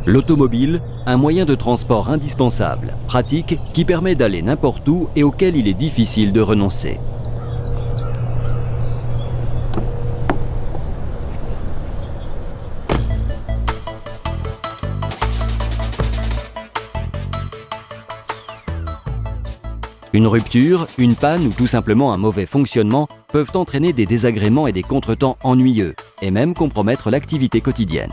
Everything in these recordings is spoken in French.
L'automobile, un moyen de transport indispensable, pratique, qui permet d'aller n'importe où et auquel il est difficile de renoncer. Une rupture, une panne ou tout simplement un mauvais fonctionnement peuvent entraîner des désagréments et des contretemps ennuyeux, et même compromettre l'activité quotidienne.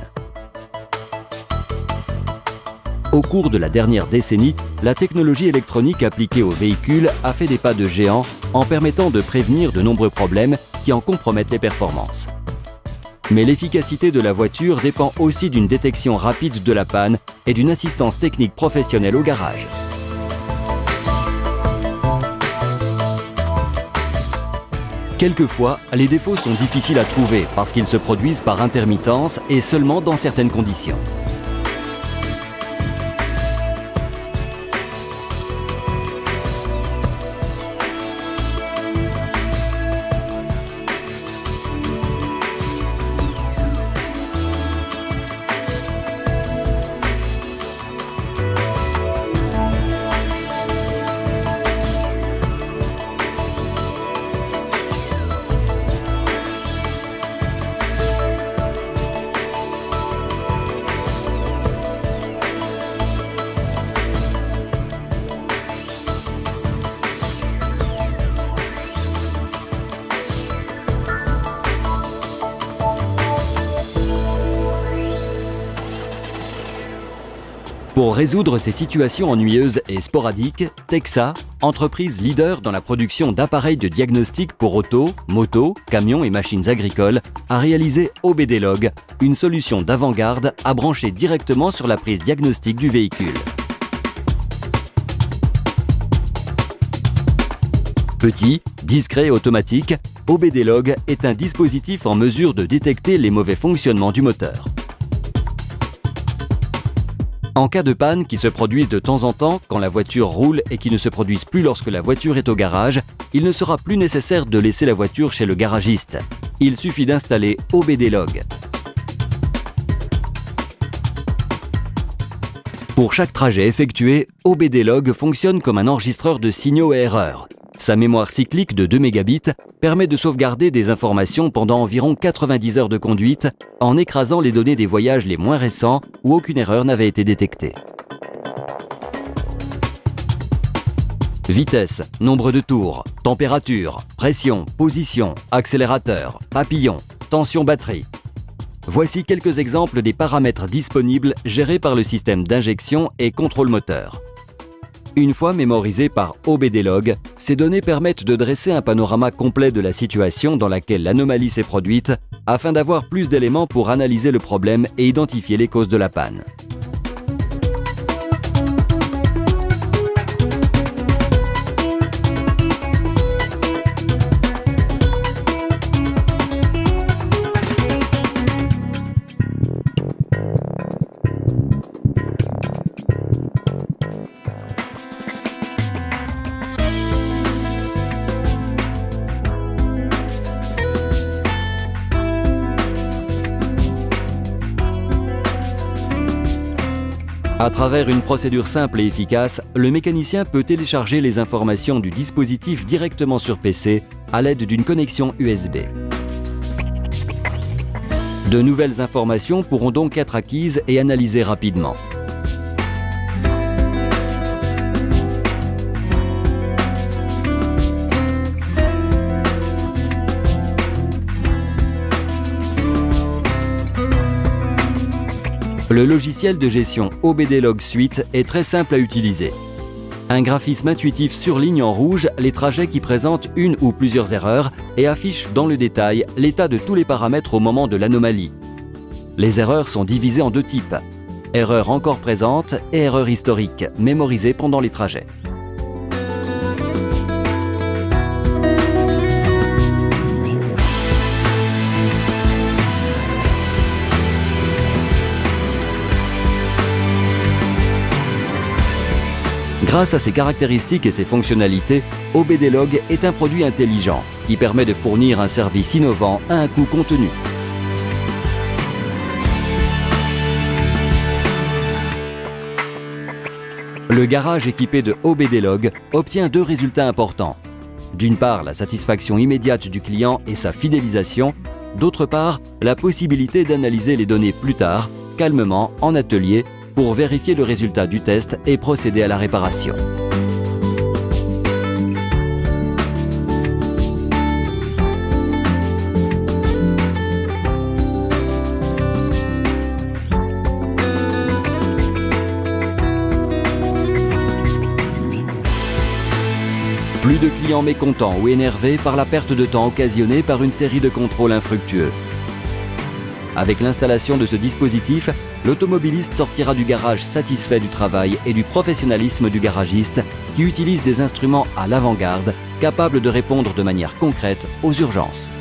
Au cours de la dernière décennie, la technologie électronique appliquée aux véhicules a fait des pas de géant en permettant de prévenir de nombreux problèmes qui en compromettent les performances. Mais l'efficacité de la voiture dépend aussi d'une détection rapide de la panne et d'une assistance technique professionnelle au garage. Quelquefois, les défauts sont difficiles à trouver parce qu'ils se produisent par intermittence et seulement dans certaines conditions. Pour résoudre ces situations ennuyeuses et sporadiques, Texa, entreprise leader dans la production d'appareils de diagnostic pour autos, motos, camions et machines agricoles, a réalisé OBD-Log, une solution d'avant-garde à brancher directement sur la prise diagnostique du véhicule. Petit, discret et automatique, OBD-Log est un dispositif en mesure de détecter les mauvais fonctionnements du moteur. En cas de panne qui se produisent de temps en temps quand la voiture roule et qui ne se produisent plus lorsque la voiture est au garage, il ne sera plus nécessaire de laisser la voiture chez le garagiste. Il suffit d'installer OBD-Log. Pour chaque trajet effectué, OBD-Log fonctionne comme un enregistreur de signaux et erreurs. Sa mémoire cyclique de 2 mégabits permet de sauvegarder des informations pendant environ 90 heures de conduite en écrasant les données des voyages les moins récents où aucune erreur n'avait été détectée. Vitesse, nombre de tours, température, pression, position, accélérateur, papillon, tension batterie. Voici quelques exemples des paramètres disponibles gérés par le système d'injection et contrôle moteur. Une fois mémorisées par OBD-Log, ces données permettent de dresser un panorama complet de la situation dans laquelle l'anomalie s'est produite afin d'avoir plus d'éléments pour analyser le problème et identifier les causes de la panne. À travers une procédure simple et efficace, le mécanicien peut télécharger les informations du dispositif directement sur PC à l'aide d'une connexion USB. De nouvelles informations pourront donc être acquises et analysées rapidement. Le logiciel de gestion OBD-Log Suite est très simple à utiliser. Un graphisme intuitif surligne en rouge les trajets qui présentent une ou plusieurs erreurs et affiche dans le détail l'état de tous les paramètres au moment de l'anomalie. Les erreurs sont divisées en 2 types. Erreurs encore présentes et erreurs historiques, mémorisées pendant les trajets. Grâce à ses caractéristiques et ses fonctionnalités, OBD-Log est un produit intelligent qui permet de fournir un service innovant à un coût contenu. Le garage équipé de OBD Log obtient deux résultats importants. D'une part, la satisfaction immédiate du client et sa fidélisation. D'autre part, la possibilité d'analyser les données plus tard, calmement, en atelier, pour vérifier le résultat du test et procéder à la réparation. Plus de clients mécontents ou énervés par la perte de temps occasionnée par une série de contrôles infructueux. Avec l'installation de ce dispositif, l'automobiliste sortira du garage satisfait du travail et du professionnalisme du garagiste qui utilise des instruments à l'avant-garde, capables de répondre de manière concrète aux urgences.